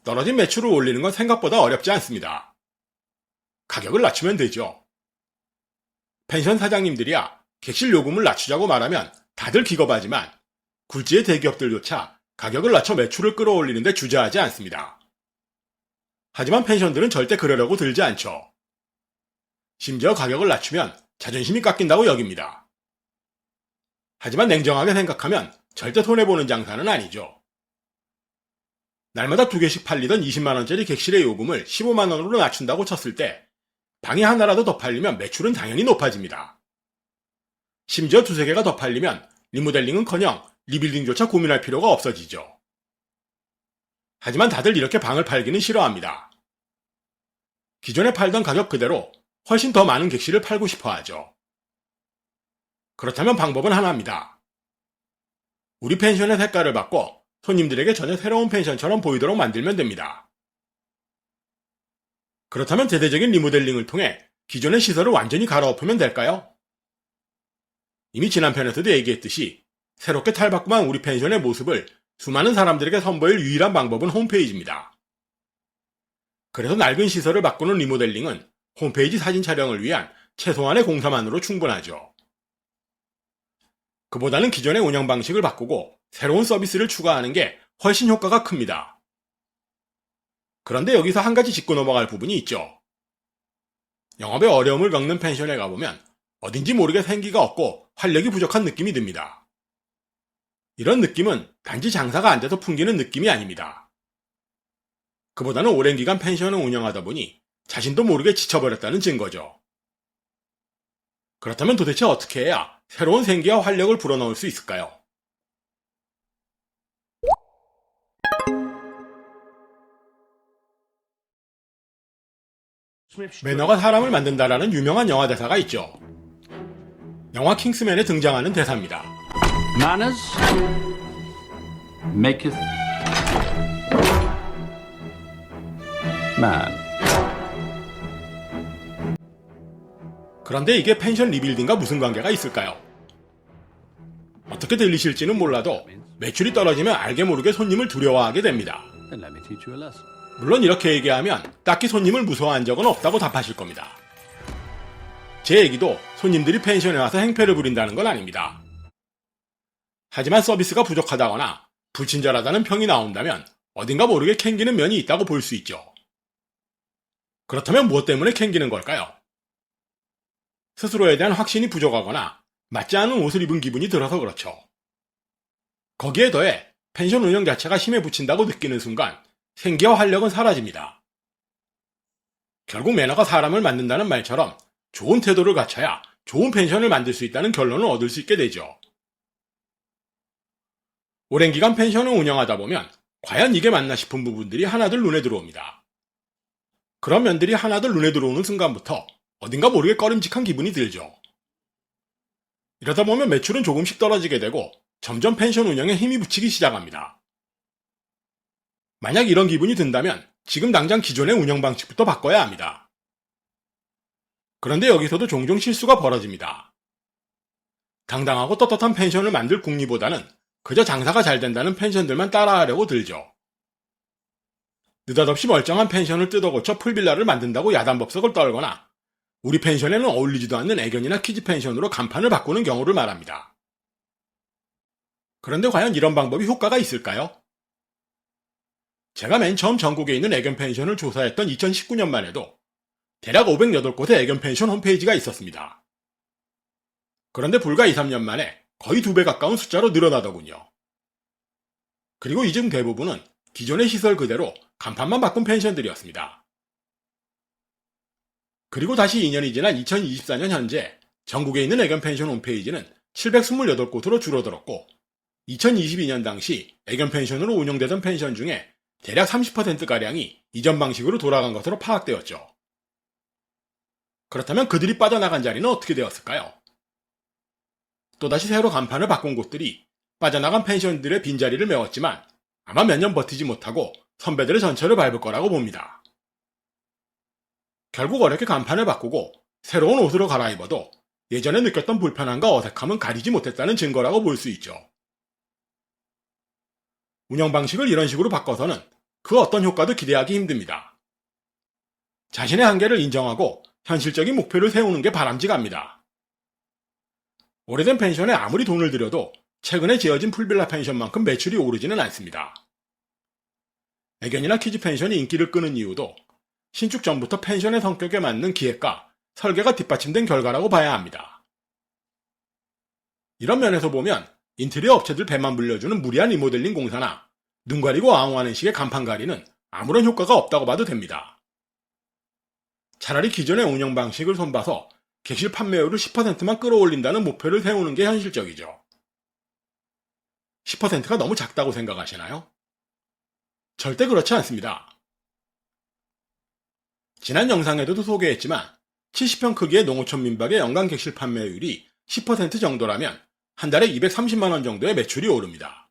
떨어진 매출을 올리는 건 생각보다 어렵지 않습니다. 가격을 낮추면 되죠. 펜션 사장님들이야 객실 요금을 낮추자고 말하면 다들 기겁하지만 굴지의 대기업들조차 가격을 낮춰 매출을 끌어올리는데 주저하지 않습니다. 하지만 펜션들은 절대 그러려고 들지 않죠. 심지어 가격을 낮추면 자존심이 깎인다고 여깁니다. 하지만 냉정하게 생각하면 절대 손해보는 장사는 아니죠. 날마다 2개씩 팔리던 20만원짜리 객실의 요금을 15만원으로 낮춘다고 쳤을 때 방이 하나라도 더 팔리면 매출은 당연히 높아집니다. 심지어 2~3개가 더 팔리면 리모델링은커녕 리빌딩조차 고민할 필요가 없어지죠. 하지만 다들 이렇게 방을 팔기는 싫어합니다. 기존에 팔던 가격 그대로 훨씬 더 많은 객실을 팔고 싶어 하죠. 그렇다면 방법은 하나입니다. 우리 펜션의 색깔을 바꿔 손님들에게 전혀 새로운 펜션처럼 보이도록 만들면 됩니다. 그렇다면 대대적인 리모델링을 통해 기존의 시설을 완전히 갈아엎으면 될까요? 이미 지난 편에서도 얘기했듯이 새롭게 탈바꿈한 우리 펜션의 모습을 수많은 사람들에게 선보일 유일한 방법은 홈페이지입니다. 그래서 낡은 시설을 바꾸는 리모델링은 홈페이지 사진 촬영을 위한 최소한의 공사만으로 충분하죠. 그보다는 기존의 운영 방식을 바꾸고 새로운 서비스를 추가하는 게 훨씬 효과가 큽니다. 그런데 여기서 한 가지 짚고 넘어갈 부분이 있죠. 영업에 어려움을 겪는 펜션에 가보면 어딘지 모르게 생기가 없고 활력이 부족한 느낌이 듭니다. 이런 느낌은 단지 장사가 안 돼서 풍기는 느낌이 아닙니다. 그보다는 오랜 기간 펜션을 운영하다 보니 자신도 모르게 지쳐버렸다는 증거죠. 그렇다면 도대체 어떻게 해야 새로운 생기와 활력을 불어넣을 수 있을까요? 매너가 사람을 만든다라는 유명한 영화 대사가 있죠. 영화 킹스맨에 등장하는 대사입니다. Manners maketh man. 그런데 이게 펜션 리빌딩과 무슨 관계가 있을까요? 어떻게 들리실지는 몰라도 매출이 떨어지면 알게 모르게 손님을 두려워하게 됩니다. Then let me teach you a lesson. 물론 이렇게 얘기하면 딱히 손님을 무서워한 적은 없다고 답하실 겁니다. 제 얘기도 손님들이 펜션에 와서 행패를 부린다는 건 아닙니다. 하지만 서비스가 부족하다거나 불친절하다는 평이 나온다면 어딘가 모르게 캥기는 면이 있다고 볼 수 있죠. 그렇다면 무엇 때문에 캥기는 걸까요? 스스로에 대한 확신이 부족하거나 맞지 않은 옷을 입은 기분이 들어서 그렇죠. 거기에 더해 펜션 운영 자체가 힘에 부친다고 느끼는 순간 생기와 활력은 사라집니다. 결국 매너가 사람을 만든다는 말처럼 좋은 태도를 갖춰야 좋은 펜션을 만들 수 있다는 결론을 얻을 수 있게 되죠. 오랜 기간 펜션을 운영하다 보면 과연 이게 맞나 싶은 부분들이 하나둘 눈에 들어옵니다. 그런 면들이 하나둘 눈에 들어오는 순간부터 어딘가 모르게 꺼림칙한 기분이 들죠. 이러다 보면 매출은 조금씩 떨어지게 되고 점점 펜션 운영에 힘이 붙이기 시작합니다. 만약 이런 기분이 든다면 지금 당장 기존의 운영 방식부터 바꿔야 합니다. 그런데 여기서도 종종 실수가 벌어집니다. 당당하고 떳떳한 펜션을 만들 궁리보다는 그저 장사가 잘 된다는 펜션들만 따라하려고 들죠. 느닷없이 멀쩡한 펜션을 뜯어고쳐 풀빌라를 만든다고 야단법석을 떨거나 우리 펜션에는 어울리지도 않는 애견이나 키즈 펜션으로 간판을 바꾸는 경우를 말합니다. 그런데 과연 이런 방법이 효과가 있을까요? 제가 맨 처음 전국에 있는 애견 펜션을 조사했던 2019년만 해도 대략 508곳의 애견 펜션 홈페이지가 있었습니다. 그런데 불과 2~3년 만에 거의 2배 가까운 숫자로 늘어나더군요. 그리고 이 중 대부분은 기존의 시설 그대로 간판만 바꾼 펜션들이었습니다. 그리고 다시 2년이 지난 2024년 현재 전국에 있는 애견 펜션 홈페이지는 728곳으로 줄어들었고 2022년 당시 애견 펜션으로 운영되던 펜션 중에 대략 30%가량이 이전 방식으로 돌아간 것으로 파악되었죠. 그렇다면 그들이 빠져나간 자리는 어떻게 되었을까요? 또다시 새로 간판을 바꾼 곳들이 빠져나간 펜션들의 빈자리를 메웠지만 아마 몇 년 버티지 못하고 선배들의 전철을 밟을 거라고 봅니다. 결국 어렵게 간판을 바꾸고 새로운 옷으로 갈아입어도 예전에 느꼈던 불편함과 어색함은 가리지 못했다는 증거라고 볼 수 있죠. 운영 방식을 이런 식으로 바꿔서는 그 어떤 효과도 기대하기 힘듭니다. 자신의 한계를 인정하고 현실적인 목표를 세우는 게 바람직합니다. 오래된 펜션에 아무리 돈을 들여도 최근에 지어진 풀빌라 펜션만큼 매출이 오르지는 않습니다. 애견이나 키즈 펜션이 인기를 끄는 이유도 신축 전부터 펜션의 성격에 맞는 기획과 설계가 뒷받침된 결과라고 봐야 합니다. 이런 면에서 보면 인테리어 업체들 배만 불려주는 무리한 리모델링 공사나 눈 가리고 아웅하는 식의 간판 가리는 아무런 효과가 없다고 봐도 됩니다. 차라리 기존의 운영 방식을 손봐서 객실 판매율을 10%만 끌어올린다는 목표를 세우는 게 현실적이죠. 10%가 너무 작다고 생각하시나요? 절대 그렇지 않습니다. 지난 영상에도 소개했지만 70평 크기의 농어촌 민박의 연간 객실 판매율이 10% 정도라면 한 달에 230만원 정도의 매출이 오릅니다.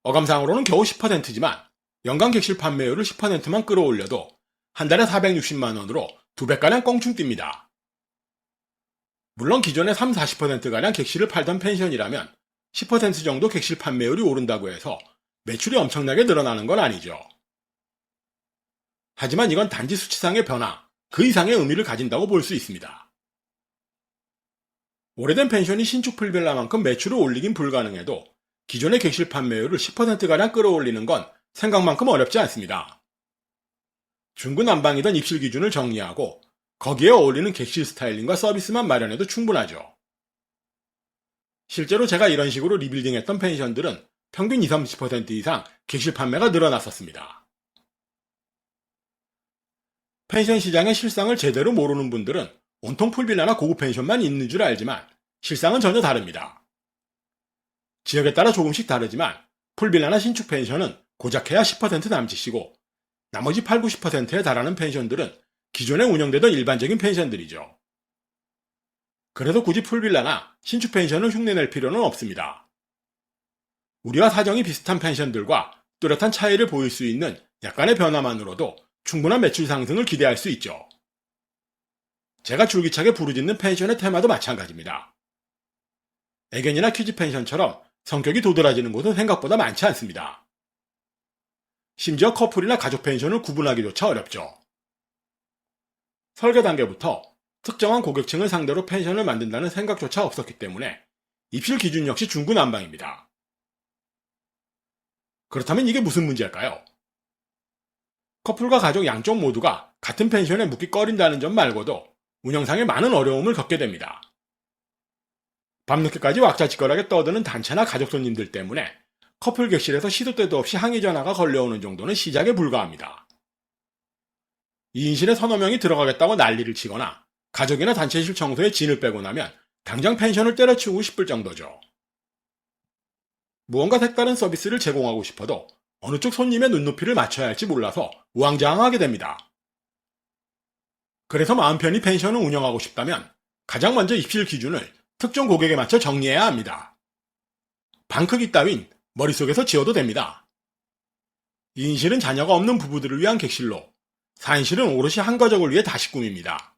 어감상으로는 겨우 10%지만 연간 객실 판매율을 10%만 끌어올려도 한 달에 460만원으로 2배가량 껑충 뜁니다. 물론 기존에 30-40%가량 객실을 팔던 펜션이라면 10% 정도 객실 판매율이 오른다고 해서 매출이 엄청나게 늘어나는 건 아니죠. 하지만 이건 단지 수치상의 변화, 그 이상의 의미를 가진다고 볼 수 있습니다. 오래된 펜션이 신축 풀빌라만큼 매출을 올리긴 불가능해도 기존의 객실 판매율을 10%가량 끌어올리는 건 생각만큼 어렵지 않습니다. 중구난방이던 입실 기준을 정리하고 거기에 어울리는 객실 스타일링과 서비스만 마련해도 충분하죠. 실제로 제가 이런 식으로 리빌딩했던 펜션들은 평균 20-30% 이상 객실 판매가 늘어났었습니다. 펜션 시장의 실상을 제대로 모르는 분들은 온통 풀빌라나 고급 펜션만 있는 줄 알지만 실상은 전혀 다릅니다. 지역에 따라 조금씩 다르지만 풀빌라나 신축 펜션은 고작해야 10% 남짓이고 나머지 8-90%에 달하는 펜션들은 기존에 운영되던 일반적인 펜션들이죠. 그래서 굳이 풀빌라나 신축 펜션을 흉내낼 필요는 없습니다. 우리와 사정이 비슷한 펜션들과 뚜렷한 차이를 보일 수 있는 약간의 변화만으로도 충분한 매출 상승을 기대할 수 있죠. 제가 줄기차게 부르짖는 펜션의 테마도 마찬가지입니다. 애견이나 키즈 펜션처럼 성격이 도드라지는 곳은 생각보다 많지 않습니다. 심지어 커플이나 가족 펜션을 구분하기조차 어렵죠. 설계 단계부터 특정한 고객층을 상대로 펜션을 만든다는 생각조차 없었기 때문에 입실 기준 역시 중구난방입니다. 그렇다면 이게 무슨 문제일까요? 커플과 가족 양쪽 모두가 같은 펜션에 묵기 꺼린다는 점 말고도 운영상에 많은 어려움을 겪게 됩니다. 밤늦게까지 왁자지껄하게 떠드는 단체나 가족 손님들 때문에 커플 객실에서 시도 때도 없이 항의 전화가 걸려오는 정도는 시작에 불과합니다. 2인실에 서너 명이 들어가겠다고 난리를 치거나 가족이나 단체실 청소에 진을 빼고 나면 당장 펜션을 때려치우고 싶을 정도죠. 무언가 색다른 서비스를 제공하고 싶어도 어느 쪽 손님의 눈높이를 맞춰야 할지 몰라서 우왕좌왕하게 됩니다. 그래서 마음 편히 펜션을 운영하고 싶다면 가장 먼저 입실 기준을 특정 고객에 맞춰 정리해야 합니다. 방 크기 따윈 머릿속에서 지어도 됩니다. 2인실은 자녀가 없는 부부들을 위한 객실로, 4인실은 오롯이 한 가족을 위해 다시 꾸밉니다.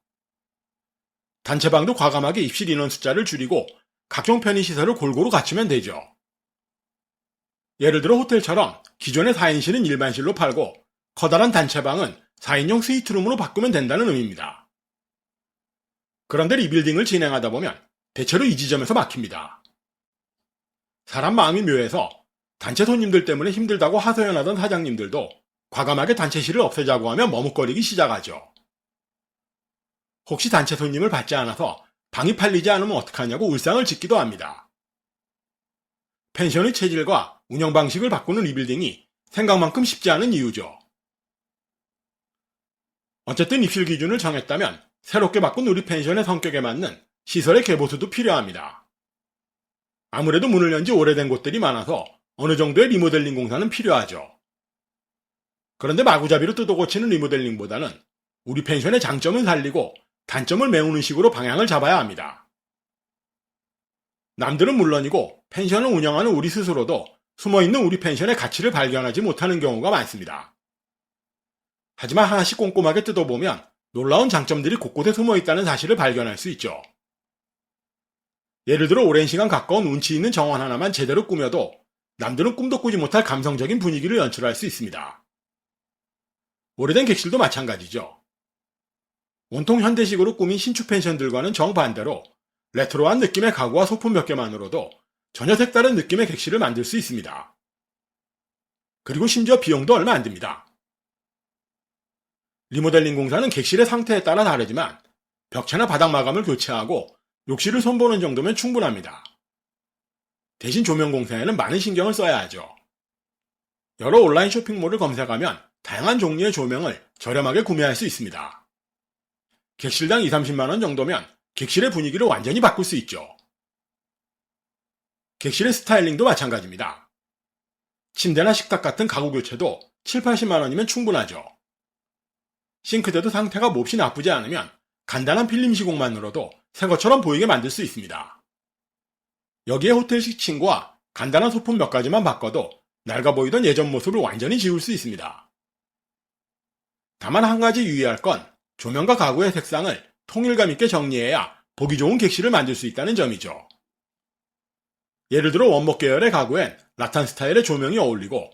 단체방도 과감하게 입실 인원 숫자를 줄이고 각종 편의시설을 골고루 갖추면 되죠. 예를 들어 호텔처럼 기존의 4인실은 일반실로 팔고 커다란 단체방은 4인용 스위트룸으로 바꾸면 된다는 의미입니다. 그런데 리빌딩을 진행하다 보면 대체로 이 지점에서 막힙니다. 사람 마음이 묘해서 단체 손님들 때문에 힘들다고 하소연하던 사장님들도 과감하게 단체실을 없애자고 하면 머뭇거리기 시작하죠. 혹시 단체 손님을 받지 않아서 방이 팔리지 않으면 어떡하냐고 울상을 짓기도 합니다. 펜션의 체질과 운영 방식을 바꾸는 리빌딩이 생각만큼 쉽지 않은 이유죠. 어쨌든 입실 기준을 정했다면 새롭게 바꾼 우리 펜션의 성격에 맞는 시설의 개보수도 필요합니다. 아무래도 문을 연 지 오래된 곳들이 많아서 어느 정도의 리모델링 공사는 필요하죠. 그런데 마구잡이로 뜯어고치는 리모델링보다는 우리 펜션의 장점을 살리고 단점을 메우는 식으로 방향을 잡아야 합니다. 남들은 물론이고 펜션을 운영하는 우리 스스로도 숨어있는 우리 펜션의 가치를 발견하지 못하는 경우가 많습니다. 하지만 하나씩 꼼꼼하게 뜯어보면 놀라운 장점들이 곳곳에 숨어있다는 사실을 발견할 수 있죠. 예를 들어 오랜 시간 가까운 운치 있는 정원 하나만 제대로 꾸며도 남들은 꿈도 꾸지 못할 감성적인 분위기를 연출할 수 있습니다. 오래된 객실도 마찬가지죠. 온통 현대식으로 꾸민 신축 펜션들과는 정반대로 레트로한 느낌의 가구와 소품 몇 개만으로도 전혀 색다른 느낌의 객실을 만들 수 있습니다. 그리고 심지어 비용도 얼마 안 듭니다. 리모델링 공사는 객실의 상태에 따라 다르지만 벽체나 바닥 마감을 교체하고 욕실을 손보는 정도면 충분합니다. 대신 조명 공사에는 많은 신경을 써야 하죠. 여러 온라인 쇼핑몰을 검색하면 다양한 종류의 조명을 저렴하게 구매할 수 있습니다. 객실당 20-30만원 정도면 객실의 분위기를 완전히 바꿀 수 있죠. 객실의 스타일링도 마찬가지입니다. 침대나 식탁 같은 가구 교체도 7-80만원이면 충분하죠. 싱크대도 상태가 몹시 나쁘지 않으면 간단한 필름 시공만으로도 새 것처럼 보이게 만들 수 있습니다. 여기에 호텔식 층과 간단한 소품 몇 가지만 바꿔도 낡아 보이던 예전 모습을 완전히 지울 수 있습니다. 다만 한 가지 유의할 건 조명과 가구의 색상을 통일감 있게 정리해야 보기 좋은 객실을 만들 수 있다는 점이죠. 예를 들어 원목 계열의 가구엔 라탄 스타일의 조명이 어울리고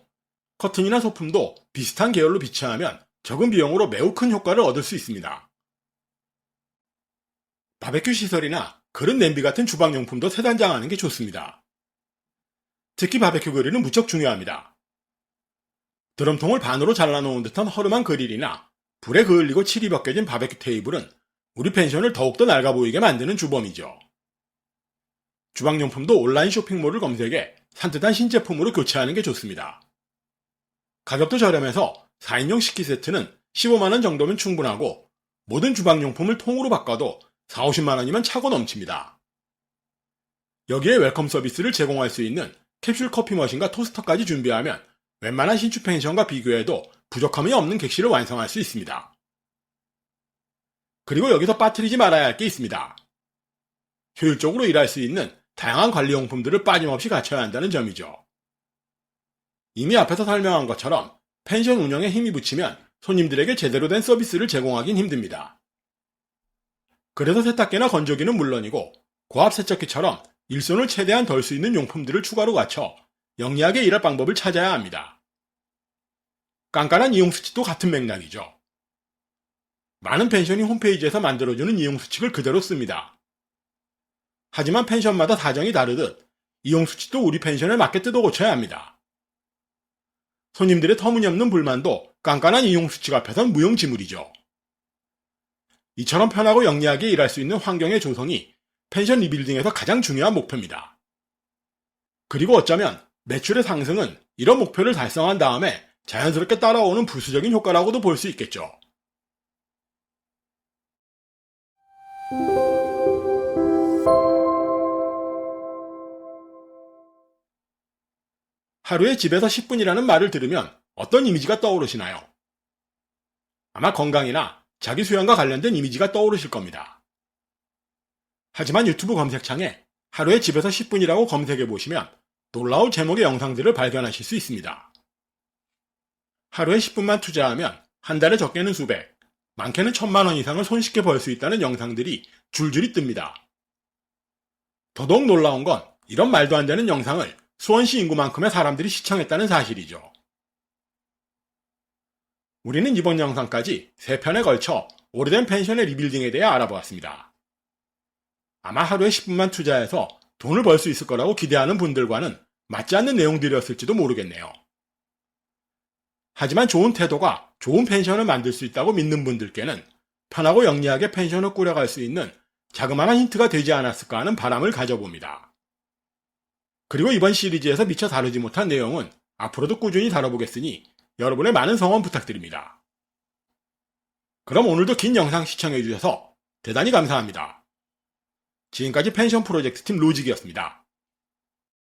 커튼이나 소품도 비슷한 계열로 비치하면 적은 비용으로 매우 큰 효과를 얻을 수 있습니다. 바베큐 시설이나 그릇 냄비 같은 주방용품도 세단장하는 게 좋습니다. 특히 바베큐 그릴은 무척 중요합니다. 드럼통을 반으로 잘라놓은 듯한 허름한 그릴이나 불에 그을리고 칠이 벗겨진 바베큐 테이블은 우리 펜션을 더욱더 낡아 보이게 만드는 주범이죠. 주방용품도 온라인 쇼핑몰을 검색해 산뜻한 신제품으로 교체하는 게 좋습니다. 가격도 저렴해서 4인용 식기 세트는 15만원 정도면 충분하고 모든 주방용품을 통으로 바꿔도 40-50만원이면 차고 넘칩니다. 여기에 웰컴 서비스를 제공할 수 있는 캡슐 커피 머신과 토스터까지 준비하면 웬만한 신축 펜션과 비교해도 부족함이 없는 객실을 완성할 수 있습니다. 그리고 여기서 빠뜨리지 말아야 할 게 있습니다. 효율적으로 일할 수 있는 다양한 관리용품들을 빠짐없이 갖춰야 한다는 점이죠. 이미 앞에서 설명한 것처럼 펜션 운영에 힘이 붙이면 손님들에게 제대로 된 서비스를 제공하긴 힘듭니다. 그래서 세탁기나 건조기는 물론이고 고압 세척기처럼 일손을 최대한 덜 수 있는 용품들을 추가로 갖춰 영리하게 일할 방법을 찾아야 합니다. 깐깐한 이용수칙도 같은 맥락이죠. 많은 펜션이 홈페이지에서 만들어주는 이용수칙을 그대로 씁니다. 하지만 펜션마다 사정이 다르듯 이용수칙도 우리 펜션에 맞게 뜯어 고쳐야 합니다. 손님들의 터무니없는 불만도 깐깐한 이용수칙 앞에선 무용지물이죠. 이처럼 편하고 영리하게 일할 수 있는 환경의 조성이 펜션 리빌딩에서 가장 중요한 목표입니다. 그리고 어쩌면 매출의 상승은 이런 목표를 달성한 다음에 자연스럽게 따라오는 부수적인 효과라고도 볼 수 있겠죠. 하루에 집에서 10분이라는 말을 들으면 어떤 이미지가 떠오르시나요? 아마 건강이나 자기 수양과 관련된 이미지가 떠오르실 겁니다. 하지만 유튜브 검색창에 하루에 집에서 10분이라고 검색해 보시면 놀라운 제목의 영상들을 발견하실 수 있습니다. 하루에 10분만 투자하면 한 달에 적게는 수백, 많게는 1,000만원 이상을 손쉽게 벌 수 있다는 영상들이 줄줄이 뜹니다. 더더욱 놀라운 건 이런 말도 안 되는 영상을 수원시 인구만큼의 사람들이 시청했다는 사실이죠. 우리는 이번 영상까지 3편에 걸쳐 오래된 펜션의 리빌딩에 대해 알아보았습니다. 아마 하루에 10분만 투자해서 돈을 벌 수 있을 거라고 기대하는 분들과는 맞지 않는 내용들이었을지도 모르겠네요. 하지만 좋은 태도가 좋은 펜션을 만들 수 있다고 믿는 분들께는 편하고 영리하게 펜션을 꾸려갈 수 있는 자그마한 힌트가 되지 않았을까 하는 바람을 가져봅니다. 그리고 이번 시리즈에서 미처 다루지 못한 내용은 앞으로도 꾸준히 다뤄보겠으니 여러분의 많은 성원 부탁드립니다. 그럼 오늘도 긴 영상 시청해주셔서 대단히 감사합니다. 지금까지 펜션 프로젝트 팀 로직이었습니다.